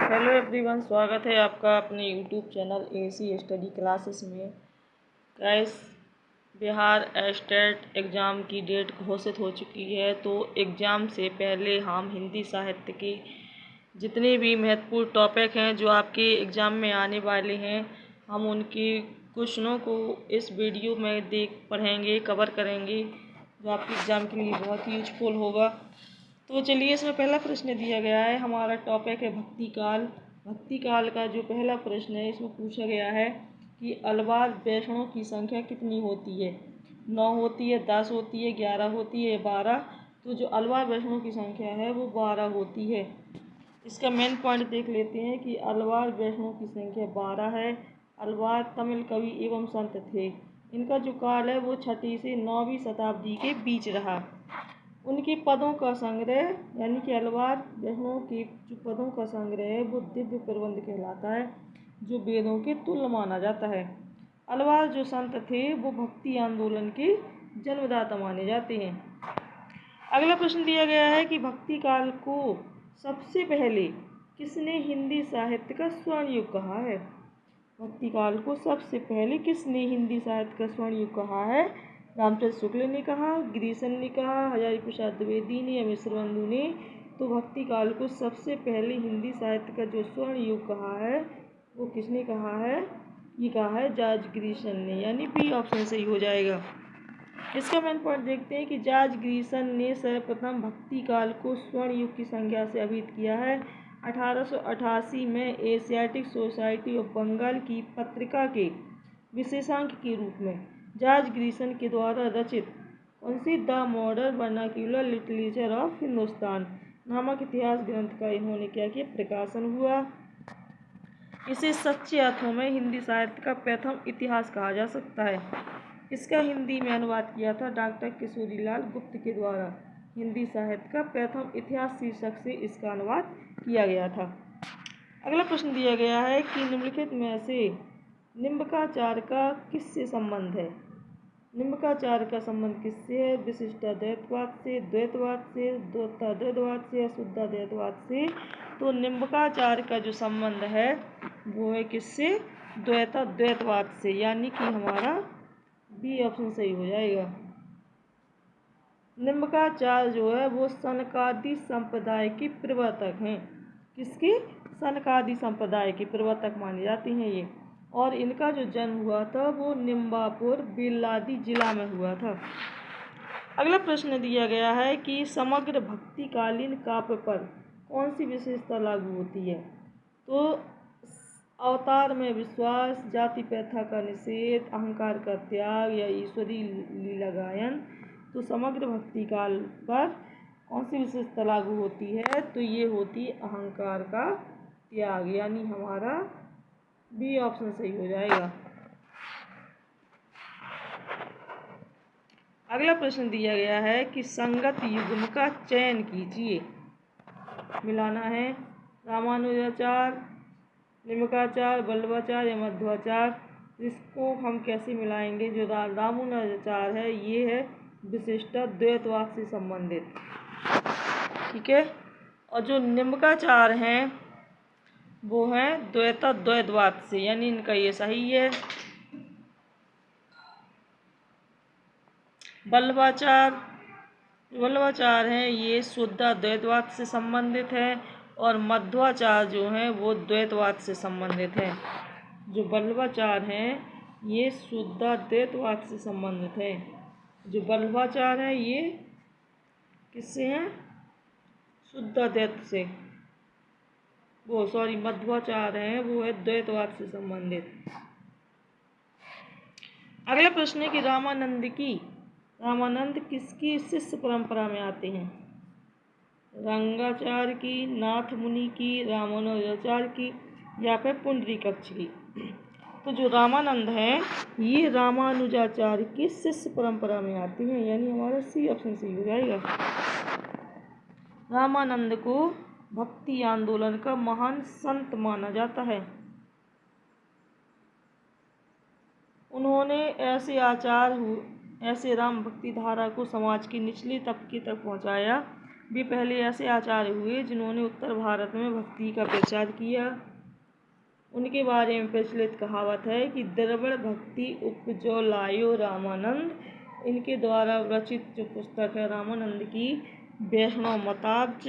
Hello everyone, स्वागत है आपका अपने YouTube channel AC study classes में। गाइस, बिहार स्टेट एग्ज़ाम की डेट घोषित हो चुकी है, तो एग्ज़ाम से पहले हम हिंदी साहित्य के जितने भी महत्वपूर्ण टॉपिक हैं जो आपके एग्ज़ाम में आने वाले हैं, हम उनके क्वेश्चनों को इस वीडियो में पढ़ेंगे, कवर करेंगे, जो आपके एग्ज़ाम के लिए बहुत ही यूजफुल होगा। तो चलिए, इसमें पहला प्रश्न दिया गया है। हमारा टॉपिक है भक्ति काल। भक्ति काल का जो पहला प्रश्न है, इसमें पूछा गया है कि अलवार वैष्णव की संख्या कितनी होती है। 9 होती है, 10 होती है, 11 होती है, 12। तो जो अलवार वैष्णव की संख्या है वो 12 होती है। इसका मेन पॉइंट देख लेते हैं कि अलवार वैष्णव की संख्या 12 है। अलवार तमिल कवि एवं संत थे। इनका जो काल है वो 6वीं से 9वीं शताब्दी के बीच रहा। उनके पदों का संग्रह, यानी कि अलवार वैष्णव के जो पदों का संग्रह है वो दिव्य प्रबंध कहलाता है, जो वेदों के तुल्य माना जाता है। अलवार जो संत थे वो भक्ति आंदोलन के जन्मदाता माने जाते हैं। अगला प्रश्न दिया गया है कि भक्ति काल को सबसे पहले किसने हिंदी साहित्य का स्वर्ण युग कहा है। भक्ति काल को सबसे पहले किसने हिंदी साहित्य का स्वर्ण युग कहा है। रामचंद्र शुक्ल ने कहा, गिरीशन ने कहा, हजारी प्रसाद द्विवेदी ने या मिश्र बंधु ने। तो भक्ति काल को सबसे पहले हिंदी साहित्य का जो स्वर्ण युग कहा है वो किसने कहा है। ये कहा है जॉर्ज ग्रीसन ने, यानी बी ऑप्शन सही हो जाएगा। इसका मेन पॉइंट देखते हैं कि जॉर्ज ग्रीसन ने सर्वप्रथम भक्ति काल को स्वर्ण युग की संज्ञा से अभिहित किया है। 1888 में एशियाटिक सोसाइटी ऑफ बंगाल की पत्रिका के विशेषांक के रूप में जॉर्ज ग्रीसन के द्वारा रचित the modern vernacular literature of Hindustan नामक इतिहास ग्रंथ का इन्होंने क्या किया, प्रकाशन हुआ। इसे सच्चे अर्थों में हिंदी साहित्य का प्रथम इतिहास कहा जा सकता है। इसका हिंदी में अनुवाद किया था डॉक्टर किशोरीलाल गुप्त के द्वारा। हिंदी साहित्य का प्रथम इतिहास शीर्षक से इसका अनुवाद किया गया था। अगला प्रश्न दिया गया है कि निम्नलिखित में से निम्बकाचार का किससे संबंध है। निम्बकाचार का संबंध किससे है। विशिष्टाद्वैतवाद से, द्वैतवाद से, द्वैताद्वैतवाद से या शुद्धाद्वैतवाद से। तो निम्बकाचार का जो संबंध है वो है किससे, द्वैताद्वैतवाद से, यानी कि हमारा बी ऑप्शन सही हो जाएगा। निम्बकाचार्य जो है वो सनकादि संप्रदाय के प्रवर्तक हैं। किसके, सनकादि संप्रदाय के प्रवर्तक माने जाते हैं ये। और इनका जो जन्म हुआ था वो निम्बापुर बेल्लादी जिला में हुआ था। अगला प्रश्न दिया गया है कि समग्र भक्तिकालीन काव्य पर कौन सी विशेषता लागू होती है। तो अवतार में विश्वास, जाति प्रथा का निषेध, अहंकार का त्याग या ईश्वरीय लीला गायन। तो समग्र भक्ति काल पर कौन सी विशेषता लागू होती है, तो ये होती अहंकार का त्याग, यानी हमारा बी ऑप्शन सही हो जाएगा। अगला प्रश्न दिया गया है कि संगत युग्म का चयन कीजिए। मिलाना है रामानुजाचार, निम्बकाचार, वल्लभाचार या मध्वाचार। इसको हम कैसे मिलाएंगे। जो रामानुजाचार है ये है विशिष्ट द्वैतवाद से संबंधित, ठीक है। और जो निम्बकाचार हैं वो हैं द्वैतवाद से, यानी इनका ये सही है। वल्लभाचार हैं ये शुद्धाद्वैतवाद से संबंधित है, और मध्वाचार जो हैं वो द्वैतवाद से संबंधित है। जो वल्लभाचार हैं ये शुद्धाद्वैतवाद से संबंधित है। जो वल्लभाचार है ये किससे हैं, शुद्धाद्वैत से। मध्वाचार हैं वो है द्वैतवाद से संबंधित। अगला प्रश्न है कि रामानंद किसकी शिष्य परंपरा में आते हैं। रंगाचार्य की, नाथ मुनि की, रामानुजाचार्य की या फिर पुंडरीकाक्ष की। तो जो रामानंद हैं ये रामानुजाचार्य की शिष्य परंपरा में आते हैं, यानी हमारा सी ऑप्शन सही हो जाएगा। रामानंद को भक्ति आंदोलन का महान संत माना जाता है। उन्होंने ऐसे राम भक्ति धारा को समाज के निचले तबके तक पहुंचाया वे पहले ऐसे आचार्य हुए जिन्होंने उत्तर भारत में भक्ति का प्रचार किया। उनके बारे में प्रचलित कहावत है कि द्रविड़ भक्ति उपजो लायो रामानंद। इनके द्वारा रचित जो पुस्तक है रामानंद की, वैष्णव मताब्ज,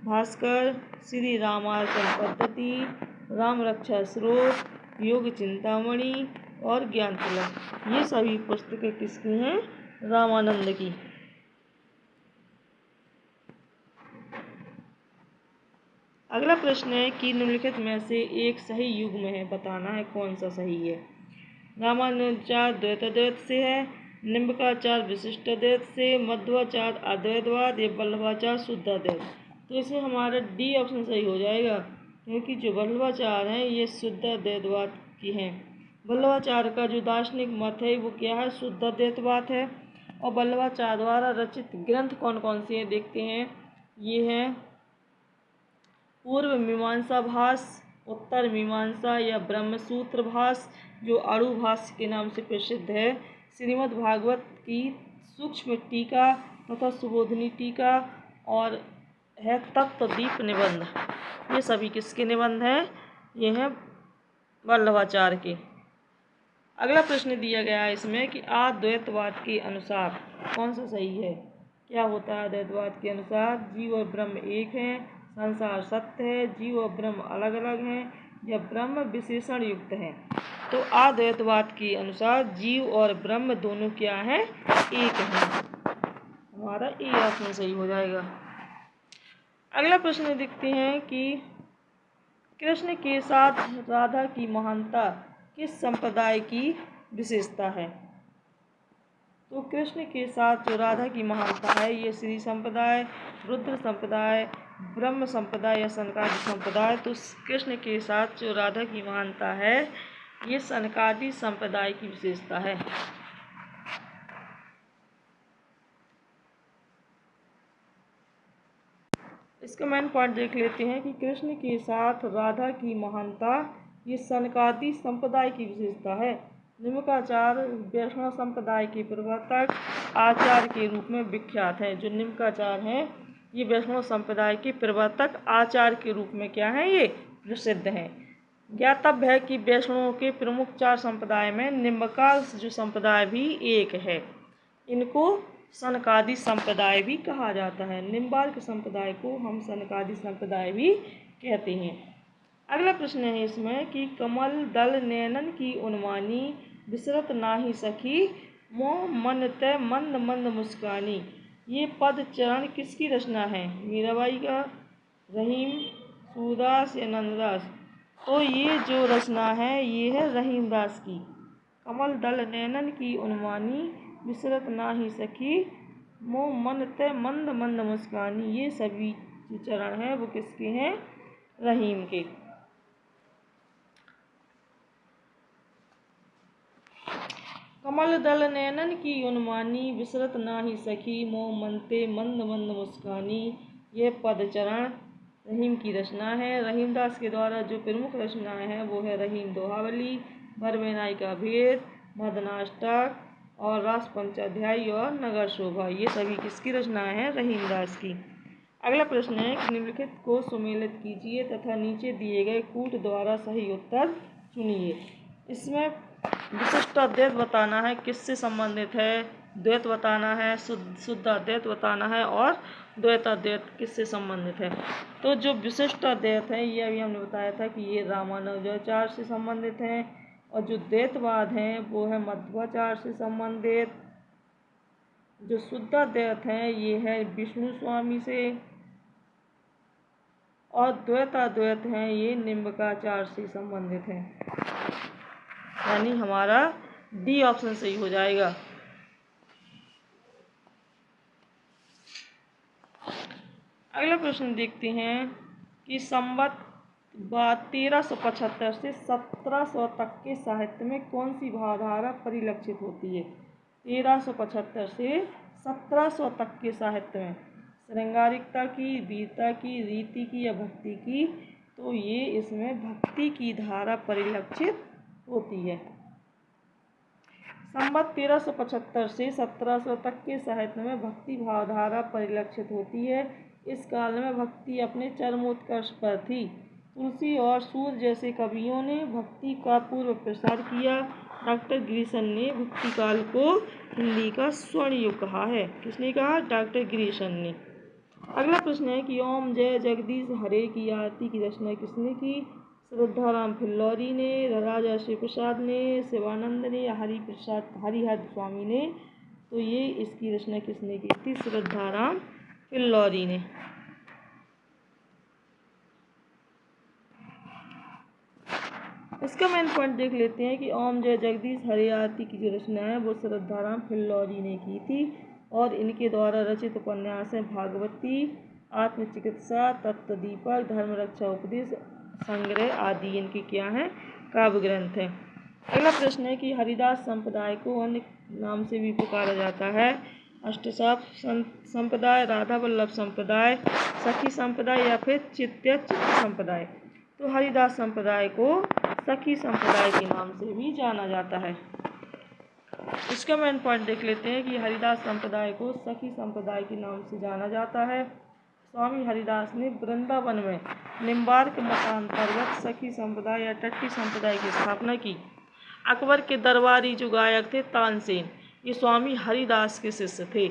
भास्कर, श्री रामार्चन पद्धति, राम रक्षा श्लोक, योग चिंतामणि और ज्ञान तिलक, ये सभी पुस्तकें किसकी हैं? रामानंद की। अगला प्रश्न है कि निम्नलिखित में से एक सही युग्म है, बताना है कौन सा सही है। रामानुजाचार्य द्वैताद्वैत से है, निम्बकाचार्य विशिष्टाद्वैत से, मध्वाचार्य अद्वैतवाद या वल्लभाचार्य शुद्धाद्वैत। तो इसमें हमारा डी ऑप्शन सही हो जाएगा, क्योंकि जो वल्लभाचार्य हैं ये शुद्धाद्वैतवाद की हैं। वल्लभाचार्य का जो दार्शनिक मत है वो क्या है? शुद्धाद्वैतवाद है। और वल्लभाचार्य द्वारा रचित ग्रंथ कौन कौन से हैं देखते हैं। ये हैं पूर्व मीमांसा भाष्य, उत्तर मीमांसा या ब्रह्मसूत्र भाष्य जो अणु भाष्य के नाम से प्रसिद्ध है, श्रीमद् भागवत की सूक्ष्म टीका तथा सुबोधिनी टीका, और है तत्वदीप निबंध। ये सभी किसके निबंध हैं? ये हैं वल्लभाचार्य के। अगला प्रश्न दिया गया है इसमें कि अद्वैतवाद के अनुसार कौन सा सही है। क्या होता है अद्वैतवाद के अनुसार? जीव और ब्रह्म एक हैं, संसार सत्य है, जीव और ब्रह्म अलग अलग हैं, या ब्रह्म विशेषण युक्त हैं। तो अद्वैतवाद के अनुसार जीव और ब्रह्म दोनों क्या हैं? एक हैं। हमारा ए ऑप्शन सही हो जाएगा। अगला प्रश्न देखते हैं कि कृष्ण के साथ राधा की महानता किस संप्रदाय की विशेषता है। तो कृष्ण के साथ जो राधा की महानता है ये श्री संप्रदाय, रुद्र संप्रदाय, ब्रह्म संप्रदाय या सनकादि संप्रदाय। तो कृष्ण के साथ जो राधा की महानता है ये सनकादि संप्रदाय की विशेषता है। इसका मेन पॉइंट देख लेते हैं कि कृष्ण के साथ राधा की महानता ये सनकादि संप्रदाय की विशेषता है। निम्बकाचार्य वैष्णव संप्रदाय के प्रवर्तक आचार्य के रूप में विख्यात हैं। जो निम्बकाचार्य हैं ये वैष्णव संप्रदाय के प्रवर्तक आचार्य के रूप में क्या है? ये प्रसिद्ध हैं। ज्ञातव्य है कि वैष्णवों के प्रमुख 4 संप्रदाय में निम्बका जो संप्रदाय भी एक है। इनको सनकादि संप्रदाय भी कहा जाता है। निम्बार्क संप्रदाय को हम सनकादि संप्रदाय भी कहते हैं। अगला प्रश्न है इसमें कि कमल दल नैनन की उन्मानी, बिसरत नाहि सखी, मोह मन तय मंद मंद मुस्कानी। ये पद चरण किसकी रचना है? मीराबाई का, रहीम, सूरदास या नंददास। तो ये जो रचना है ये है रहीमदास की। कमल दल नैनन की उन्मानी, बिसरत नाहि सखी, मोह मन तय मंद मंद मुस्कानी। ये सभी जो चरण हैं वो किसके हैं? रहीम के। कमल दल नैनन की उन्मानी, बिसरत नाहि सखी, मोह मन ते मंद मंद मुस्कानी। यह पद चरण रहीम की रचना है। रहीमदास के द्वारा जो प्रमुख रचनाएं हैं वो है रहीम दोहावली, भरवेनाई का भेद, मदनाष्टक और रास पंचाध्यायी और नगर शोभा। ये सभी किसकी रचनाएं हैं? रहीमदास की। अगला प्रश्न है कि निम्नलिखित को सुमेलित कीजिए तथा नीचे दिए गए कूट द्वारा सही उत्तर चुनिए। इसमें विशिष्टाद्वैत बताना है किससे संबंधित है, द्वैत बताना है, शुद्धाद्वैत बताना है, और द्वैताद्वैत किससे संबंधित है। तो जो विशिष्टाद्वैत है ये अभी हमने बताया था कि ये रामानुजाचार्य से संबंधित हैं, और जो द्वैतवाद हैं वो है मध्वाचार्य से संबंधित। जो शुद्धाद्वैत हैं ये है विष्णु स्वामी से, और द्वैताद्वैत हैं ये निम्बकाचार्य से संबंधित हैं। यानी हमारा डी ऑप्शन सही हो जाएगा। अगला प्रश्न देखते हैं कि संवत 1375 से 1700 तक के साहित्य में कौन सी भावधारा परिलक्षित होती है। 1375 से 1700 तक के साहित्य में श्रृंगारिकता की, वीरता की, रीति की या भक्ति की। तो ये इसमें भक्ति की धारा परिलक्षित होती है। संवत 1375 से 1700 तक के साहित्य में भक्ति भावधारा परिलक्षित होती है। इस काल में भक्ति अपने चरमोत्कर्ष पर थी। तुलसी और सूर जैसे कवियों ने भक्ति का पूर्व प्रसार किया। डॉक्टर गिरीशन ने भक्ति काल को हिंदी का स्वर्ण युग कहा है। किसने कहा? डॉक्टर गिरीशन ने। अगला प्रश्न है कि ओम जय जगदीश हरे की आरती की रचना किसने की? श्रद्धाराम फिल्लौरी ने, राजा श्री प्रसाद ने, शिवानंद ने या हरिहर स्वामी ने? तो ये इसकी रचना किसने की थी? श्रद्धाराम फिल्लौरी ने। इसका मेन पॉइंट देख लेते हैं कि ओम जय जगदीश हरे आरती की जो रचना है वो श्रद्धाराम फिल्लौरी ने की थी और इनके द्वारा रचित उपन्यास हैं भागवती, आत्मचिकित्सा, तत्वदीपक, धर्म रक्षा उपदेश संग्रह आदि इनके क्या हैं? काव्य ग्रंथ हैं। अगला प्रश्न है कि हरिदास संप्रदाय को अन्य नाम से भी पुकारा जाता है। अष्टसाप संप्रदाय, राधा वल्लभ संप्रदाय, सखी संप्रदाय या फिर चित्त संप्रदाय? तो हरिदास संप्रदाय को सखी संप्रदाय के नाम से भी जाना जाता है। इसका मेन पॉइंट देख लेते हैं कि हरिदास संप्रदाय को सखी संप्रदाय के नाम से जाना जाता है। स्वामी हरिदास ने वृंदावन में निम्बार्क मतांतर्गत सखी संप्रदाय या टट्टी संप्रदाय की स्थापना की। अकबर के दरबारी जो गायक थे तानसेन, ये स्वामी हरिदास के शिष्य थे।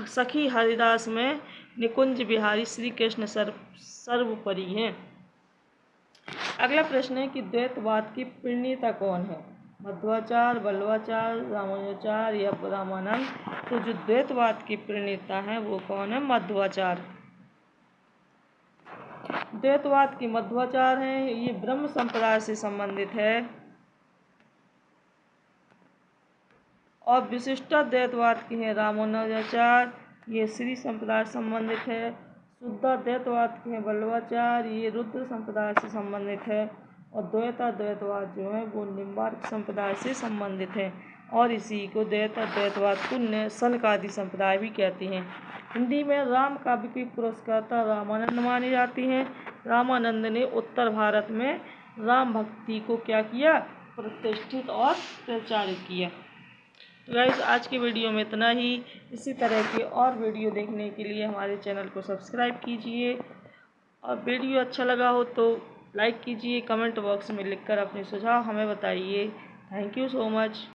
सखी हरिदास में निकुंज बिहारी श्री कृष्ण सर्वोपरि हैं। अगला प्रश्न है कि द्वैतवाद की प्रणेता कौन है? मध्वाचार्य, वल्लभाचार्य, रामानुजाचार्य या रामानंद? तो जो द्वैतवाद के प्रणेता हैं वो कौन है? मध्वाचार्य। द्वैतवाद के मध्वाचार्य हैं, ये ब्रह्म संप्रदाय से संबंधित है। और विशिष्टा द्वैतवाद के हैं रामानुजाचार्य, ये श्री संप्रदाय से संबंधित है। शुद्धा द्वैतवाद के हैं वल्लभाचार्य, ये रुद्र संप्रदाय से संबंधित है। और द्वैतवाद जो है वो निम्बार्क संप्रदाय से संबंधित है और इसी को द्वैतवाद को सनकादि संप्रदाय भी कहते हैं। हिंदी में राम काव्य की पुरस्कर्ता रामानंद माने जाते हैं। रामानंद ने उत्तर भारत में राम भक्ति को क्या किया? प्रतिष्ठित और प्रचारित किया। तो गाइस आज की वीडियो में इतना ही। इसी तरह के और वीडियो देखने के लिए हमारे चैनल को सब्सक्राइब कीजिए और वीडियो अच्छा लगा हो तो लाइक कीजिए। कमेंट बॉक्स में लिखकर अपने सुझाव हमें बताइए। Thank you so much.